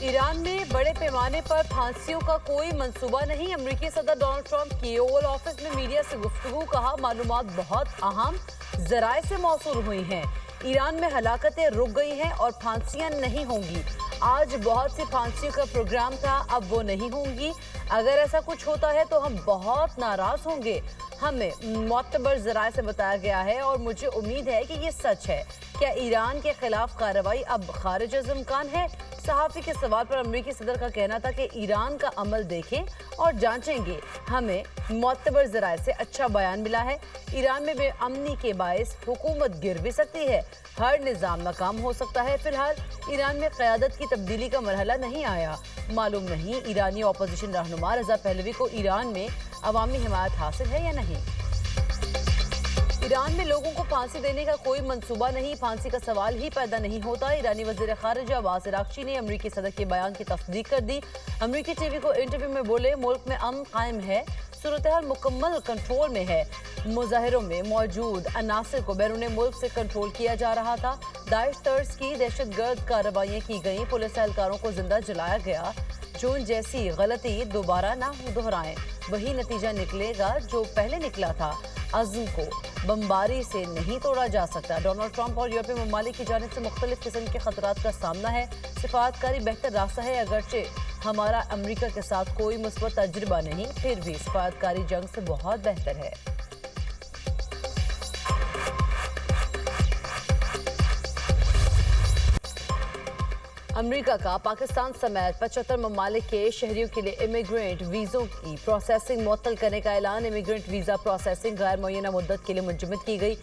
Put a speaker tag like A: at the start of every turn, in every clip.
A: Iran में बड़े पैमाने पर फांसियों का कोई मंसूबा नहीं। अमेरिकी सदर डोनाल्ड ट्रंप की ओवल ऑफिस में मीडिया से गुफ्तगू, कहा मालूमात बहुत अहम जराए से मौसूल हुई हैं। ईरान में हलाकतें रुक गई हैं और फांसियां नहीं होंगी। आज बहुत सी फांसियों का प्रोग्राम था, अब वो नहीं होंगी। अगर ऐसा कुछ होता है तो हम बहुत नाराज होंगे। हमें मोतबर जराए से बताया गया है और मुझे उम्मीद है कि ये सच है। क्या ईरान के खिलाफ कार्रवाई अब खारिज अज़ इम्कान है? सहाफ़ी के सवाल पर अमेरिकी सदर का कहना था कि ईरान का अमल देखें और जांचेंगे। हमें मोतबर जराए से अच्छा बयान मिला है। ईरान में बेअमनी के बायस हुकूमत गिर भी सकती है, हर निज़ाम नाकाम हो सकता है। फिलहाल ईरान में क़यादत की तब्दीली का मरहला नहीं आया। मालूम नहीं ईरानी अपोजिशन रहनुमा रज़ा पहलवी को ईरान में अवामी हिमायत हासिल है या नहीं। ईरान में लोगों को फांसी देने का कोई मंसूबा नहीं, फांसी का सवाल ही पैदा नहीं होता। ईरानी वज़ीर ख़ारिजा अब्बास अराग़ची ने अमरीकी सदर के बयान की तस्दीक कर दी। अमरीकी टीवी को इंटरव्यू में बोले, मुल्क में अमन कायम है, सूरत-ए-हाल मुकम्मल कंट्रोल में है। मुजाहिरों में मौजूद अनासर को बैरून मुल्क से कंट्रोल किया जा रहा था। दाइश तर्ज की दहशतगर्द कार्रवाइयाँ की गईं, पुलिस एहलकारों को जिंदा जलाया गया। जून जैसी गलती दोबारा ना दोहराएं, वही नतीजा निकलेगा जो पहले निकला था। अज़्म को बमबारी से नहीं तोड़ा जा सकता। डोनाल्ड ट्रंप और यूरोपीय ममालिक की जानिब से मुख्तलिफ किस्म के खतरात का सामना है। सिफारतकारी बेहतर रास्ता है, अगरचे हमारा अमरीका के साथ कोई मुस्बत तजुर्बा नहीं, फिर भी सिफारतकारी जंग से बहुत बेहतर है। अमेरिका का पाकिस्तान समेत 75 ममालिक के शहरियों के लिए इमिग्रेंट वीज़ों की प्रोसेसिंग मुअत्तल करने का ऐलान। इमिग्रेंट वीज़ा प्रोसेसिंग गैर मुअय्यना मुद्दत के लिए मुंजमद की गई।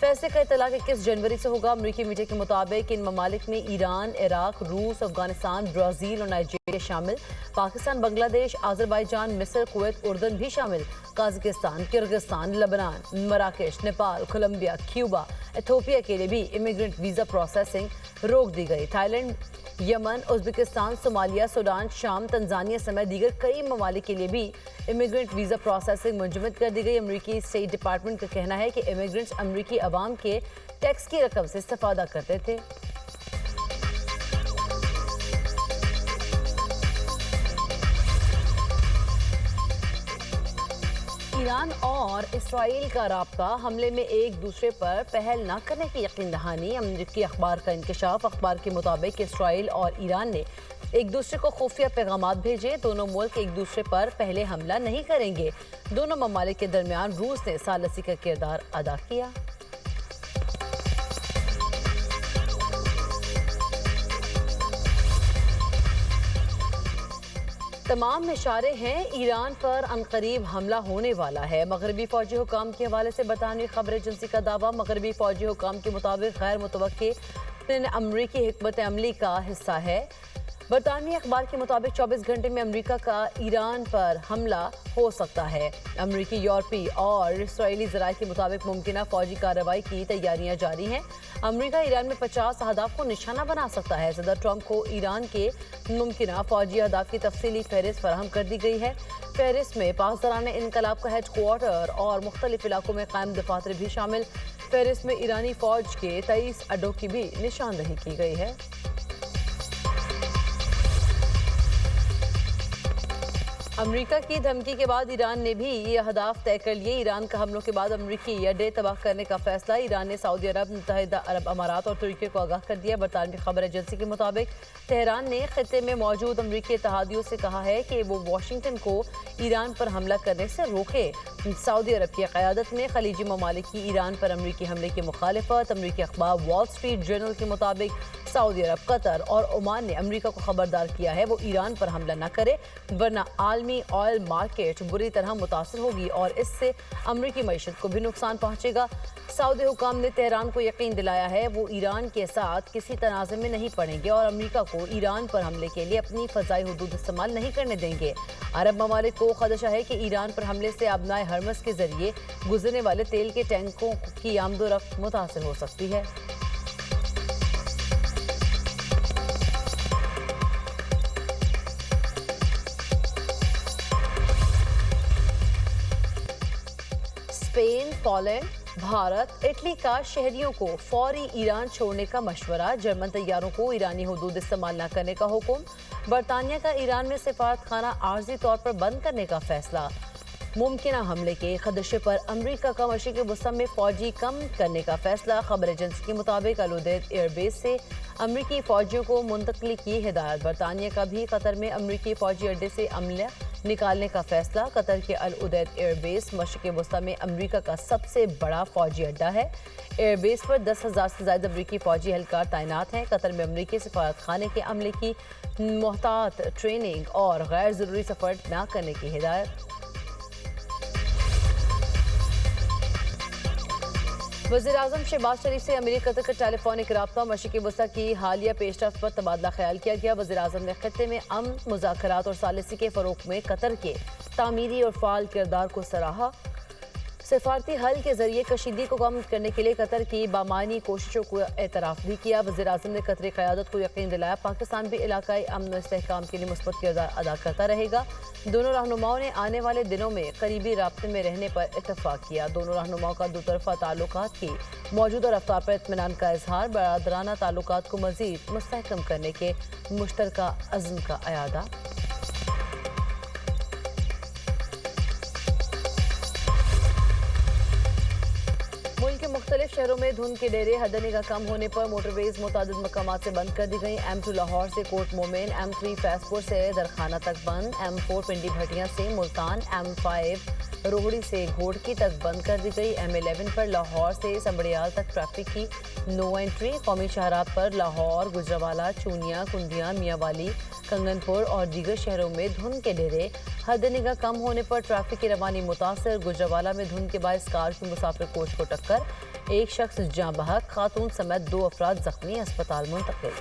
A: फैसले का इत्तला 21 जनवरी से होगा। अमरीकी मीडिया के मुताबिक इन ममालिक में ईरान, इराक, रूस, अफगानिस्तान, ब्राज़ील और नाइजीरिया शामिल। पाकिस्तान, बांग्लादेश, आज़रबाईजान, मिस्र, कुवैत, उर्दन भी शामिल। काज़ाकिस्तान, किर्गिस्तान, लेबनान, मराकेश, नेपाल, कोलंबिया, क्यूबा, इथियोपिया के लिए भी इमिग्रेंट वीज़ा प्रोसेसिंग रोक दी गई। Thailand, Yemen, Uzbekistan, Somalia, Sudan, शाम, तंजानिया समेत दीगर कई ममालिक के लिए भी इमिग्रेंट वीज़ा प्रोसेसिंग मुंजमद कर दी गई। अमरीकी स्टेट डिपार्टमेंट का कहना है कि इमिग्रेंट्स अमरीकी अवाम के टैक्स की रकम से इस्तेफादा करते थे। ईरान और इसराइल का राब्ता, हमले में एक दूसरे पर पहल न करने की यकीन दहानी। अमरीकी अखबार का इंकशाफ। अखबार के मुताबिक इसराइल और ईरान ने एक दूसरे को खुफिया पैगामात भेजे। दोनों मुल्क एक दूसरे पर पहले हमला नहीं करेंगे। दोनों ममालिक के दरमियान रूस ने सालसी का किरदार अदा किया। तमाम इशारे हैं ईरान पर अनकरीब हमला होने वाला है। मगरबी फौजी हुकाम के हवाले से बरतानवी खबर एजेंसी का दावा। मगरबी फौजी हुकाम के मुताबिक गैर मुतवक्के अमरीकी हिकमत अमली का हिस्सा है। बरतानवी अखबार के मुताबिक 24 घंटे में अमेरिका का ईरान पर हमला हो सकता है। अमरीकी, यूरोपीय और इसराइली ज़राए के मुताबिक मुमकिना फौजी कार्रवाई की तैयारियां जारी हैं। अमेरिका ईरान में 50 अहदाफ को निशाना बना सकता है। सदर ट्रंप को ईरान के मुमकिना फौजी अहदाफ की तफसीली फहरिस्त फराहम कर दी गई है। फहरिस्त में पासदारान इनकलाब का हेड क्वार्टर और मुख्तलिफ इलाकों में कायम दफातर भी शामिल। फहरिस्त में ईरानी फौज के 23 अड्डों की भी निशानदही की गई है। अमेरिका की धमकी के बाद ईरान ने भी ये अहदाफ तय कर लिए। ईरान का हमलों के बाद अमेरिकी अड्डे तबाह करने का फैसला। ईरान ने सऊदी अरब, मुत्तहिदा अरब अमारात और तुर्की को आगाह कर दिया। बरतानवी खबर एजेंसी के मुताबिक तेहरान ने खित्ते में मौजूद अमेरिकी इत्तहादियों से कहा है कि वो वाशिंगटन को ईरान पर हमला करने से रोके। सऊदी अरब की क़यादत में खलीजी ममालिक की ईरान पर अमेरिकी हमले की मुखालिफत। अमेरिकी अखबार वॉल स्ट्रीट जर्नल के मुताबिक सऊदी अरब, कतर और ओमान ने अमेरिका को खबरदार किया है वो ईरान पर हमला न करे, वरना आलमी ऑयल मार्केट बुरी तरह मुतासर होगी और इससे अमेरिकी मईशत को भी नुकसान पहुंचेगा। सऊदी हुकाम ने तेहरान को यकीन दिलाया है वो ईरान के साथ किसी तनाज़े में नहीं पड़ेंगे और अमेरिका को ईरान पर हमले के लिए अपनी फ़ज़ाई हुदूद इस्तेमाल नहीं करने देंगे। अरब ममालिक को खदशा है कि ईरान पर हमले से आबनाए हरमस के जरिए गुजरने वाले तेल के टैंकों की आमदोरफ्त मुतासर हो सकती है। स्पेन, पोलैंड, भारत इटली का शहरियों को फौरी ईरान छोड़ने का मशवरा, जर्मन तैयारों को ईरानी हुदूद इस्तेमाल न करने का हुक्म, बरतानिया का ईरान में सिफारतखाना आर्जी तौर पर बंद करने का फैसला, मुमकिन हमले के खदशे पर अमरीका का मशरिक़ वसत में फौजी कम करने का फैसला। खबर एजेंसी के मुताबिक अल उदैद एयरबेस से अमरीकी फौजियों को मुंतकली की हिदायत। बरतानिया का भी कतर में अमरीकी फौजी अड्डे से अमला निकालने का फैसला। कतर के अल उदैद एयरबेस मशरिक़ वसत में अमरीका का सबसे बड़ा फौजी अड्डा है। एयरबेस पर 10,000 से ज़्यादा अमरीकी फौजी एहलकार तैनात हैं। कतर में अमरीकी सफारतखाने के अमले की मोहतात ट्रेनिंग और गैर ज़रूरी सफ़र न करने की हिदायत। वज़ीर-ए-आज़म शहबाज शरीफ से अमीर कतर का टेलीफोनिक राब्ता, मशरिक़ वसत की हालिया पेशरफ्त पर तबादला ख्याल किया गया। वज़ीर-ए-आज़म ने खित्ते में अमन, मुज़ाकरात और सालिसी के फ़रोग़ में कतर के तामीरी और फ़ाल किरदार को सराहा। सिफारती हल के जरिए कशीदगी को कम करने के लिए कतर की बामानी कोशिशों को एतराफ़ भी किया। वज़ीर-ए-आज़म ने कतरी क़यादत को यकीन दिलाया पाकिस्तान भी इलाकाई अमन और इस्तेहकाम के लिए मुस्बत किरदार अदा करता रहेगा। दोनों रहनुमाओं ने आने वाले दिनों में करीबी राब्ते में रहने पर इत्तफ़ाक़ किया। दोनों रहनुमाओं का दोतरफ़ा ताल्लुकात की मौजूदा रफ्तार पर इत्मीनान का इजहार, बरादराना ताल्लुकात को मज़ीद मुस्तहकम करने के मुश्तरका अज़्म का अयादा। मुल्क के मुख्तलिफ शहरों में धुंध के डेरे हद निगाह कम होने पर मोटरवेज मुतादिद मकामात से बंद कर दी गई। M2 लाहौर से कोट मोमेन, M3 फैसपुर से दरखाना तक बंद, M4 पिंडी भटिया से मुल्तान, M5 रोहड़ी से घोड़की तक बंद कर दी गई। M11 पर लाहौर से संबड़ियाल तक ट्रैफिक की नो एंट्री। कौमी शाहराह पर लाहौर, गुजरावाला, चूनिया, कुंडिया, मियांवाली, कंगनपुर और दीगर शहरों में धुंध के डेरे हद निगाह कम होने पर ट्रैफिक की रवानी मुतासर। गुजरावाला में धुंध के बायस कार की मुसाफिर कोच को टक्कर, एक शख्स जाँ बहक, खातून समेत 2 अफराद जख्मी, अस्पताल मुंतकिल।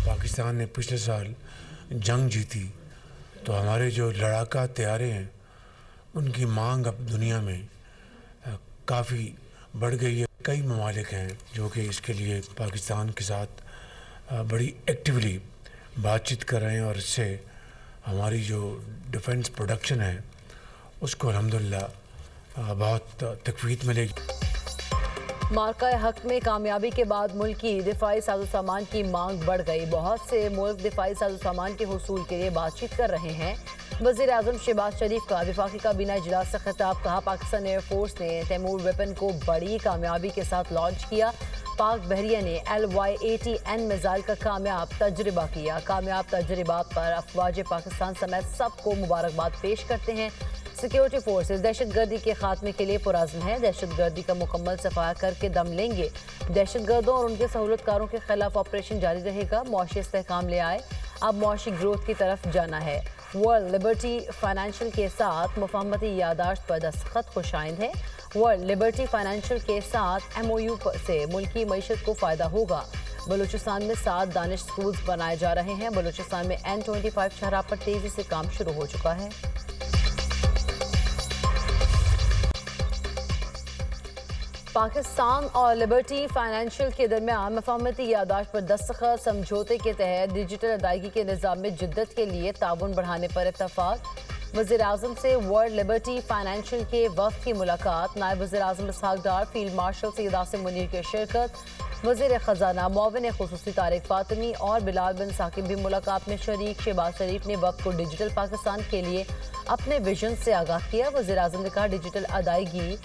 B: पाकिस्तान ने पिछले साल जंग जीती तो हमारे जो लड़ाका तैयारे हैं उनकी मांग अब दुनिया में काफ़ी बढ़ गई है। कई ममालिक हैं जो कि इसके लिए पाकिस्तान के साथ बड़ी एक्टिवली बातचीत कर रहे हैं और इससे हमारी जो डिफेंस प्रोडक्शन है उसको अल्हम्दुलिल्लाह बहुत तकवीत मिलेगी।
A: मार्का हक में कामयाबी के बाद मुल्क की दिफाई साजो सामान की मांग बढ़ गई। बहुत से मुल्क दिफाई साजो सामान के हुसूल के लिए बातचीत कर रहे हैं। वज़ीर-ए-आज़म शहबाज शरीफ का वफाकी काबीना इजलास से खिताब, कहा पाकिस्तान एयरफोर्स ने तैमूर वेपन को बड़ी कामयाबी के साथ लॉन्च किया। पाक बहरिया ने LY-80N मिसाइल का कामयाब तजर्बा किया। कामयाब तजर्बा पर अफवाज पाकिस्तान समेत सबको मुबारकबाद पेश करते हैं। सिक्योरिटी फोर्सेस दहशतगर्दी के खात्मे के लिए पुरज़्म है। दहशतगर्दी का मुकम्मल सफाया करके दम लेंगे। दहशतगर्दों और उनके सहूलतकारों के खिलाफ ऑपरेशन जारी रहेगा। मुआशी इस्तेहकाम ले आए, अब मुआशी ग्रोथ की तरफ जाना है। वर्ल्ड लिबर्टी फाइनेंशियल के साथ मुफाहमती यादाश्त पर दस्तखत खुशाइंद है। वर्ल्ड लिबर्टी फाइनेंशियल के साथ MOU से मुल्की मईशत को फ़ायदा होगा। बलूचिस्तान में 7 दानिश स्कूल्स बनाए जा रहे हैं। बलूचिस्तान में N25 शहरा पर तेज़ी से काम शुरू हो चुका है। पाकिस्तान और लिबर्टी फाइनेंशियल के दरमियान मफाहमती यादाश्त पर दस्तखत, समझौते के तहत डिजिटल अदायगी के निज़ाम में जिद्दत के लिए ताउन बढ़ाने पर इत्तफाक। वज़ीर-ए-आज़म से वर्ल्ड लिबर्टी फाइनेंशियल के वफ़द की मुलाकात। नायब वज़ीर-ए-आज़म इसहाक डार, फील्ड मार्शल सैयद आसिम मुनीर की शिरकत। वज़ीर ख़जाना मुआविन ख़ुसूसी तारिक फ़ातिमी और बिलाल बिन साकिब भी मुलाकात में शरीक। शहबाज शरीफ ने वफ़द को डिजिटल पाकिस्तान के लिए अपने विजन से आगाह किया। वज़ीर-ए-आज़म ने कहा डिजिटल अदायगी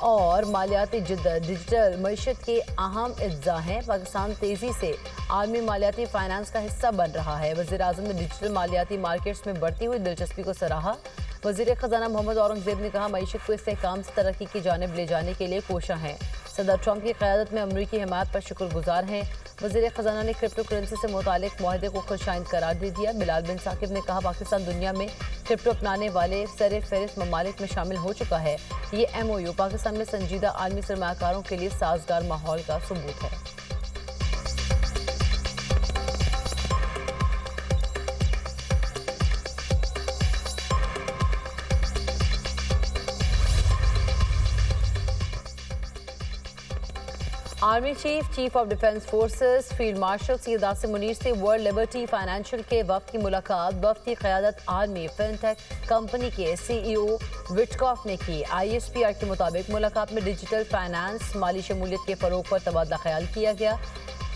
A: और मालियाती जिद्दत डिजिटल मईशत के अहम अज्जा हैं। पाकिस्तान तेज़ी से आलमी मालियाती फाइनेंस का हिस्सा बन रहा है। वज़ीर-ए-आज़म ने डिजिटल मालियाती मार्केट्स में बढ़ती हुई दिलचस्पी को सराहा। वज़ीर ख़जाना मोहम्मद औरंगज़ेब ने कहा मईशत को इस्तेहकाम से तरक्की की जानिब ले जाने के लिए कोशा हैं। सदर ट्रंप की क़यादत में अमरीकी हिमायत पर शुक्रगुजार हैं। वज़ीर ख़जाना ने क्रिप्टो करेंसी से मुतालिक मुआहदे को खुशाइंद करार दे दिया। बिलाल बिन साकिब ने कहा पाकिस्तान दुनिया में क्रिप्टो अपनाने वाले सर फहरिस्त ममालिक में शामिल हो चुका है। ये MOU पाकिस्तान में संजीदा आलमी सरमायाकारों के लिए साजगार माहौल का सबूत है। Army chief of defence forces field marshal Syed Asim Munir से वर्ल्ड लिबर्टी फाइनेंशियल के वक्त की मुलाकात। वक्त की क़यादत आर्मी फिनटेक कंपनी के CEO विटकॉफ ने की। ISPR के मुताबिक मुलाकात में डिजिटल फाइनेंस, माली शमूलियत के फ़रोग पर तबादला ख्याल किया गया।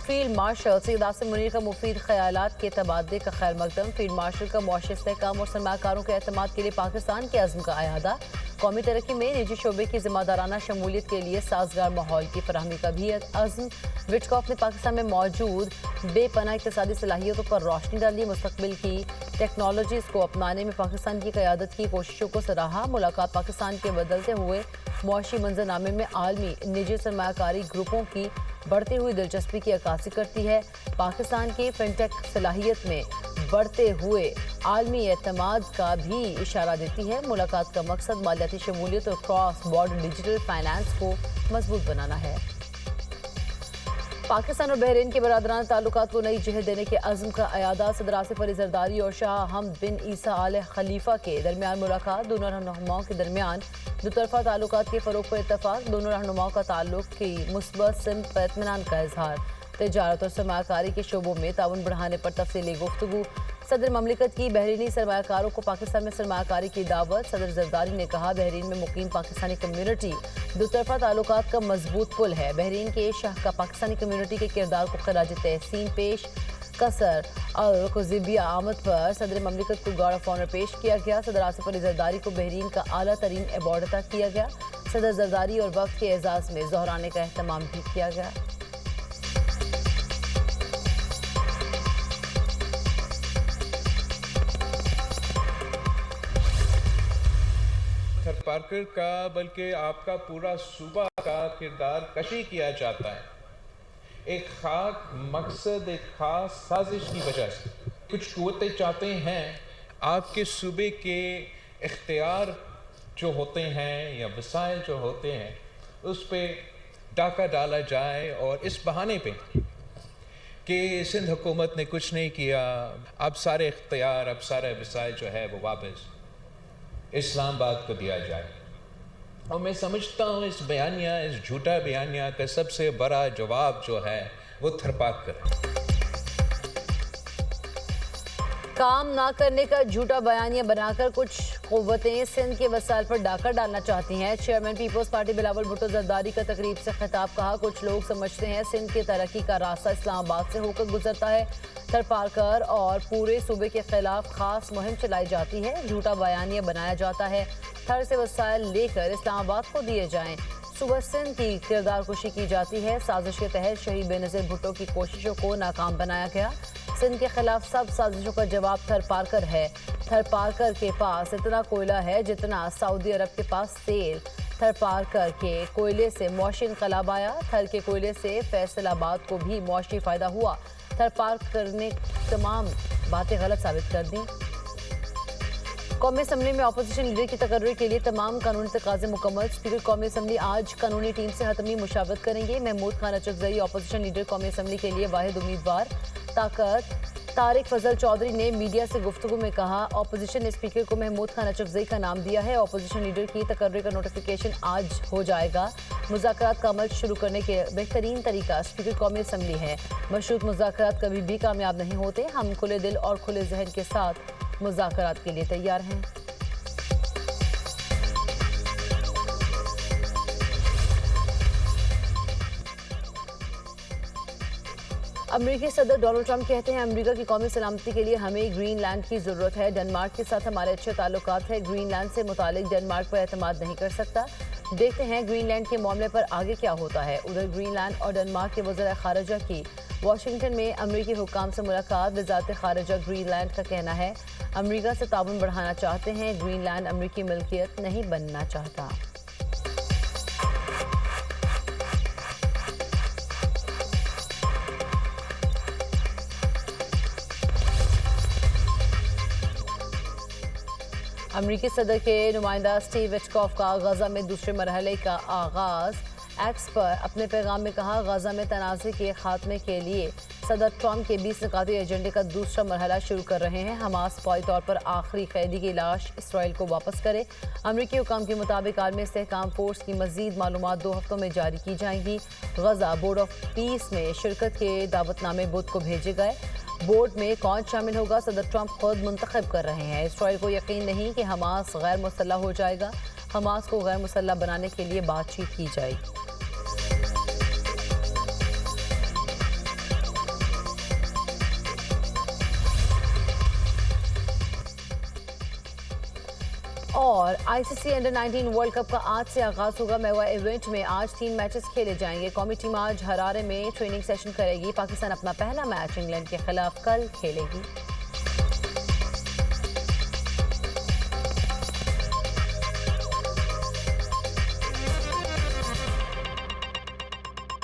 A: फील्ड मार्शल सैयद आसिम मुनीर का मुफीद ख्यालात के तबादले का खैर मकदम। फील्ड मार्शल का मुआशी इस्तेहकाम और सरमाकारों के एतमाद के लिए पाकिस्तान के अज़्म का अयादा। कौमी तरक्की में निजी शोबे की जिम्मेदाराना शमूलियत के लिए साजगार माहौल की फराहमी का भी अज़्म। विटकॉफ ने पाकिस्तान में मौजूद बेपनाह इक़्तिसादी सलाहियतों पर रोशनी डाली। मुस्तक़बिल की टेक्नोलॉजीज़ को अपनाने में पाकिस्तान की क़यादत की कोशिशों को सराहा। मुलाकात पाकिस्तान के बदलते हुए मुआशी मंजरनामे में आलमी निजी सरमाकारी ग्रुपों की बढ़ती हुई दिलचस्पी की अक्कासी करती है। पाकिस्तान की फिनटेक सलाहियत में बढ़ते हुए आलमी एतमाद का भी इशारा देती है। मुलाकात का मकसद मालियाती शमूलियत और क्रॉस बॉर्डर डिजिटल फाइनेंस को मजबूत बनाना है। पाकिस्तान और बहरीन के बरादराना ताल्लुकात को नई जहत देने के अज़्म का अयादा। सदर आसिफ अली ज़रदारी और शाह हमद बिन ईसा आल खलीफा के दरमियान मुलाकात। दोनों रहनुमाओं के दरमियान दुतरफा ताल्लुकात के फ़रोग़ पर इत्तफ़ाक़। दोनों रहनुमाओं का ताल्लुक की मुस्बत सिमत पर इत्मीनान का इजहार। तिजारत और सरमाकारी के शोबों में ताउन बढ़ाने पर तफसीली गुफ्तगू। सदर ममलिकत की बहरीनी सरमाकारों को पाकिस्तान में सरमाकारी की दावत। सदर जरदारी ने कहा, बहरीन में मुकीम पाकिस्तानी कम्यूनिटी दुतरफा ताल्लुकात का मजबूत पुल है। बहरीन के शाह का पाकिस्तानी कम्यूनिटी के किरदार को खराज तहसीन पेश। कसर और कुज़िबिया आमद पर सदर ममलिकत को गार्ड ऑफ ऑनर पेश किया गया। सदर आसिफ अली ज़रदारी को बहरीन का आला तरीन एवॉर्ड अता किया गया। सदर जरदारी और वक्त के एजाज़ में ज़ोहराने का एहतमाम भी किया गया।
C: पार्कर का बल्कि आपका पूरा सूबा का किरदार कशी किया जाता है एक खास मकसद, एक खास साजिश की वजह से। कुछ कुव्वतें चाहते हैं आपके सूबे के इख्तियार जो होते हैं या वसाइल जो होते हैं उस पर डाका डाला जाए और इस बहाने पे कि सिंध हुकूमत ने कुछ नहीं किया, अब सारे इख्तियार, अब सारे वसाइल जो है वो वापस इस्लामाबाद को दिया जाए। और मैं समझता हूँ इस बयानिया, इस झूठा बयानिया का सबसे बड़ा जवाब जो है वो थरपाकर है।
A: काम ना करने का झूठा बयानिया बनाकर कुछ क़ुव्वतें सिंध के वसाइल पर डाका डालना चाहती हैं। Chairman Peoples Party Bilawal Bhutto Zardari का तकरीब से खिताब। कहा, कुछ लोग समझते हैं सिंध की तरक्की का रास्ता इस्लामाबाद से होकर गुजरता है। थरपारकर और पूरे सूबे के खिलाफ खास मुहिम चलाई जाती है। झूठा बयानिया बनाया जाता है, थर से वसाइल लेकर इस्लामाबाद को दिए जाएं। सुबह सिंध की किरदार कुशी की जाती है। साजिश के तहत शहीद बेनज़ीर भुट्टो की कोशिशों को नाकाम बनाया गया। सिंध के खिलाफ सब साजिशों का जवाब थरपारकर है। थरपारकर के पास इतना कोयला है जितना सऊदी अरब के पास तेल। थरपारकर के कोयले से मुआशी इनकलाब आया। थर के कोयले से फैसलाबाद को भी मुआशी फ़ायदा हुआ। थरपारकर ने तमाम बातें गलत साबित कर दी। कौमी असम्बली में अपोजिशन लीडर की तकर्री के लिए तमाम कानूनी तकाज़े मुकम्मल। स्पीकर कौमी असम्बली आज कानूनी टीम से हतमी मुशावरत करेंगे। महमूद खान अचकज़ई अपोजिशन लीडर कौमी असम्बली के लिए वाहिद उम्मीदवार। तारिक फजल चौधरी ने मीडिया से गुफ्तगू में कहा, अपोजिशन ने स्पीकर को महमूद खान अचकज़ई का नाम दिया है। अपोजिशन लीडर की तकर्री का नोटिफिकेशन आज हो जाएगा। मुज़ाकरात का अमल शुरू करने के बेहतरीन तरीका स्पीकर कौमी असम्बली है। मशरूत मुज़ाकरात कभी भी कामयाब नहीं होते। हम खुले दिल और खुले जहन के साथ मुज़ाकरात के लिए तैयार हैं। अमेरिकी सदर डोनाल्ड ट्रंप कहते हैं, अमेरिका की कौमी सलामती के लिए हमें ग्रीनलैंड की ज़रूरत है। डेनमार्क के साथ हमारे अच्छे ताल्लुकात हैं। ग्रीनलैंड से मुतालिक डेनमार्क पर एतमाद नहीं कर सकता। देखते हैं ग्रीनलैंड के मामले पर आगे क्या होता है। उधर ग्रीनलैंड और डेनमार्क के वज़ीर ख़ारिजा की वाशिंगटन में अमेरिकी हुक्काम से मुलाकात। वज़ारत ख़ारिजा ग्रीनलैंड का कहना है, अमेरिका से ताउन बढ़ाना चाहते हैं। ग्रीनलैंड अमेरिकी मिल्कियत नहीं बनना चाहता। अमेरिकी सदर के नुमाइंदा स्टीव विटकॉफ का गजा में दूसरे मरहले का आगाज़। ایکس پر اپنے پیغام میں کہا غزہ میں تنازع کے خاتمے کے لیے صدر ٹرمپ کے 20 نکاتی ایجنڈے کا دوسرا مرحلہ شروع کر رہے ہیں. حماس فوری طور پر آخری قیدی کی لاش اسرائیل کو واپس کرے. امریکی حکام کے مطابق عالمی استحکام فورس کی مزید معلومات 2 ہفتوں میں جاری کی جائیں گی. غزہ بورڈ آف پیس میں شرکت کے دعوت نامے بدھ کو بھیجے گئے. بورڈ میں کون شامل ہوگا صدر ٹرمپ خود منتخب کر رہے ہیں. اسرائیل کو یقین نہیں کہ حماس غیر مسلح ہو جائے گا. حماس کو غیر مسلح بنانے کے لیے بات چیت کی جائے گی. اور آئی سی سی انڈر 19 ورلڈ کپ کا آج سے آغاز ہوگا. میوا ایونٹ میں آج 3 میچز کھیلے جائیں گے. قومی ٹیم آج ہرارے میں ٹریننگ سیشن کرے گی. پاکستان اپنا پہلا میچ انگلینڈ کے خلاف کل کھیلے گی.